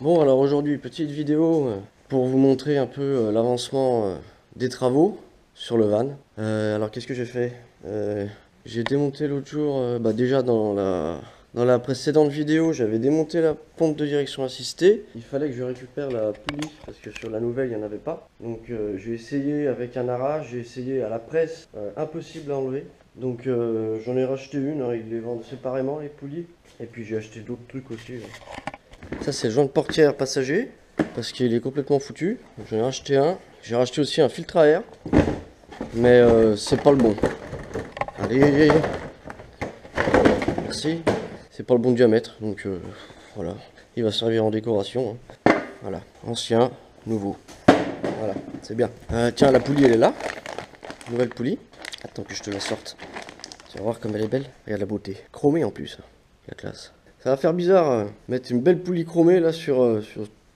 Bon, alors aujourd'hui, petite vidéo pour vous montrer un peu l'avancement des travaux sur le van. Alors qu'est-ce que j'ai fait? J'ai démonté l'autre jour, déjà dans la précédente vidéo, j'avais démonté la pompe de direction assistée. Il fallait que je récupère la poulie parce que sur la nouvelle, il n'y en avait pas. Donc j'ai essayé avec un arrache, j'ai essayé à la presse, impossible à enlever. Donc j'en ai racheté une, hein, ils les vendent séparément les poulies. Et puis j'ai acheté d'autres trucs aussi. Ça c'est le joint de portière passager parce qu'il est complètement foutu. J'en ai racheté un. J'ai racheté aussi un filtre à air, mais c'est pas le bon. Allez, merci. C'est pas le bon diamètre, donc voilà. Il va servir en décoration. Hein. Voilà, ancien, nouveau. Voilà, c'est bien. Tiens, la poulie elle est là. Nouvelle poulie. Attends que je te la sorte. Tu vas voir comme elle est belle. Regarde la beauté. Chromée en plus. La classe. Ça va faire bizarre mettre une belle poulie chromée là sur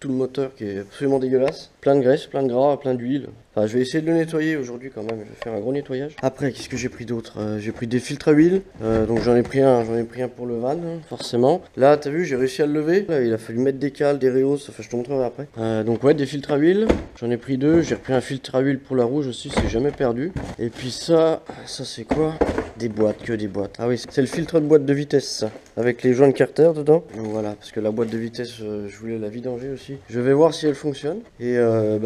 tout le moteur qui est absolument dégueulasse. Plein de graisse, plein de gras, plein d'huile. Enfin, je vais essayer de le nettoyer aujourd'hui quand même. Je vais faire un gros nettoyage. Après, qu'est-ce que j'ai pris d'autre? J'ai pris des filtres à huile. Donc j'en ai pris un pour le van, hein, forcément. Là, t'as vu, j'ai réussi à le lever. Là, il a fallu mettre des cales, des réos. Enfin, je te montrerai après. Donc ouais, des filtres à huile. J'en ai pris deux. J'ai repris un filtre à huile pour la rouge aussi. C'est jamais perdu. Et puis ça c'est quoi? Des boîtes, que des boîtes. Ah oui, c'est le filtre de boîte de vitesse, ça, avec les joints de Carter dedans. Donc voilà, parce que la boîte de vitesse, je voulais la vidanger aussi. Je vais voir si elle fonctionne. Et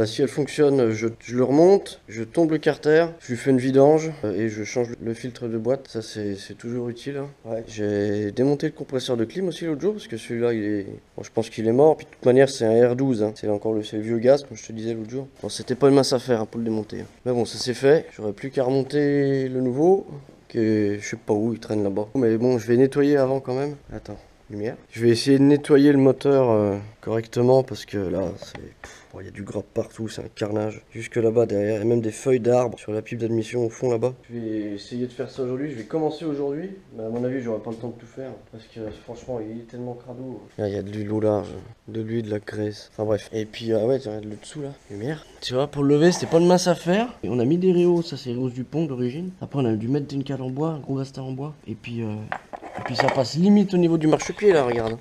si elle fonctionne, je le remonte, je tombe le Carter, je lui fais une vidange et je change le filtre de boîte. Ça, c'est toujours utile. Hein. Ouais. J'ai démonté le compresseur de clim aussi l'autre jour, parce que celui-là, il est... Bon, je pense qu'il est mort. Puis de toute manière, c'est un R12. Hein. C'est encore le vieux gaz, comme je te disais l'autre jour. Bon, c'était pas une mince affaire hein, pour le démonter. Hein. Mais bon, ça c'est fait. J'aurais plus qu'à remonter le nouveau. Que je sais pas où il traîne là-bas. Mais bon, je vais nettoyer avant quand même. Attends, lumière. Je vais essayer de nettoyer le moteur correctement parce que là, il y a du gras partout, c'est un carnage. Jusque là-bas, derrière, il y a même des feuilles d'arbres sur la pipe d'admission au fond là-bas. Je vais essayer de faire ça aujourd'hui. Je vais commencer aujourd'hui. Mais à mon avis, j'aurai pas le temps de tout faire parce que franchement, il est tellement crado. Là, il y a de l'huile au large, de l'huile, de la graisse. Enfin bref. Et puis, ouais, tu regardes le dessous là. Lumière. Tu vois, pour le lever, c'était pas de mince affaire. Et on a mis des réaux, ça c'est les réaux du pont d'origine. Après, on a dû mettre une cale en bois, un gros bastard en bois. Et puis ça passe limite au niveau du marchepied là, regarde.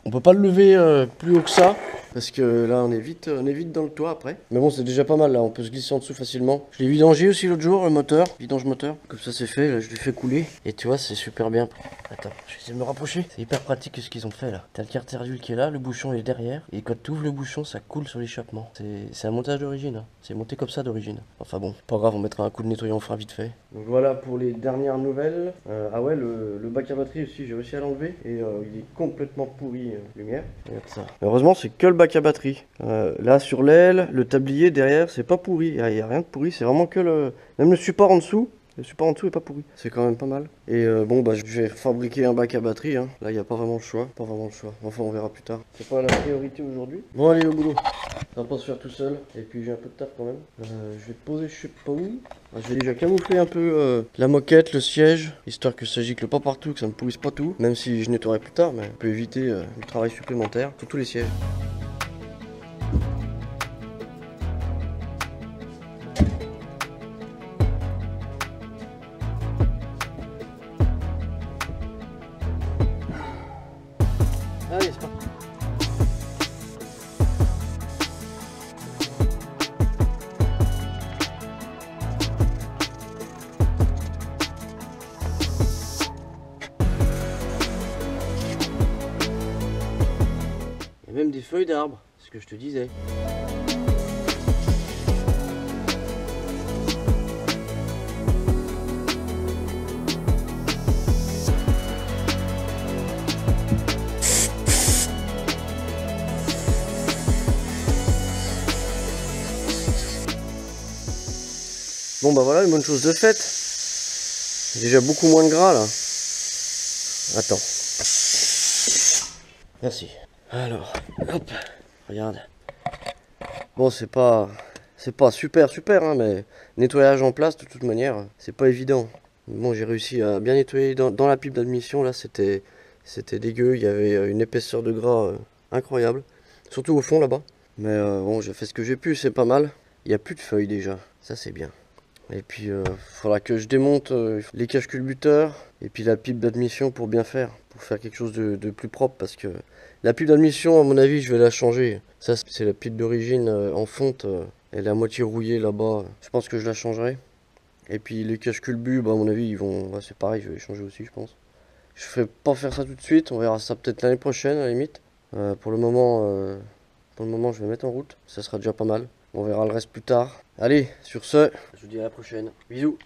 On peut pas le lever plus haut que ça. Parce que là on est vite dans le toit après. Mais bon c'est déjà pas mal là, on peut se glisser en dessous facilement. Je l'ai vidangé aussi l'autre jour, le moteur, vidange moteur. Comme ça c'est fait, là je lui fais couler. Et tu vois c'est super bien. Attends, je vais essayer de me rapprocher. C'est hyper pratique ce qu'ils ont fait là. T'as le carter d'huile qui est là, le bouchon est derrière. Et quand tu ouvres le bouchon ça coule sur l'échappement. C'est un montage d'origine, hein. C'est monté comme ça d'origine. Enfin bon, pas grave, on mettra un coup de nettoyant fin vite fait. Donc voilà pour les dernières nouvelles. Ah ouais, le bac à batterie aussi, j'ai réussi à l'enlever. Et il est complètement pourri, lumière. Regarde ça. Heureusement c'est que le bac à batterie. Là sur l'aile, le tablier derrière, c'est pas pourri. Il n'y a rien de pourri, c'est vraiment que le... Même le support en dessous. Le support en dessous est pas pourri. C'est quand même pas mal. Et je vais fabriquer un bac à batterie. Hein. Là, il n'y a pas vraiment le choix. Pas vraiment le choix. Enfin, on verra plus tard. C'est pas la priorité aujourd'hui. Bon, allez, au boulot. Ça va pas se faire tout seul. Et puis, j'ai un peu de taf quand même. Je vais te poser, je sais pas où. Je vais déjà camoufler un peu la moquette, le siège. Histoire que ça gicle pas partout, que ça ne pourrisse pas tout. Même si je nettoierai plus tard, mais on peut éviter du travail supplémentaire. Surtout les sièges. Allez, c'est parti. Il y a même des feuilles d'arbre, c'est ce que je te disais. Bon bah voilà, une bonne chose de faite. Déjà beaucoup moins de gras là. Attends. Merci. Alors, hop, regarde. Bon c'est pas super hein, mais nettoyage en place de toute manière, c'est pas évident. Bon j'ai réussi à bien nettoyer dans la pipe d'admission là, c'était dégueu, il y avait une épaisseur de gras incroyable. Surtout au fond là-bas. Mais bon j'ai fait ce que j'ai pu, c'est pas mal. Il n'y a plus de feuilles déjà, ça c'est bien. Et puis, faudra que je démonte les caches culbuteurs et puis la pipe d'admission pour bien faire, pour faire quelque chose de plus propre, parce que la pile d'admission, à mon avis, je vais la changer. Ça, c'est la pile d'origine en fonte, elle est à moitié rouillée là-bas. Je pense que je la changerai. Et puis les caches culbus, bah, à mon avis, ils vont, ouais, c'est pareil, je vais les changer aussi, je pense. Je ferai pas faire ça tout de suite, on verra ça peut-être l'année prochaine à la limite. Pour le moment, je vais mettre en route, ça sera déjà pas mal. On verra le reste plus tard. Allez, sur ce, je vous dis à la prochaine. Bisous.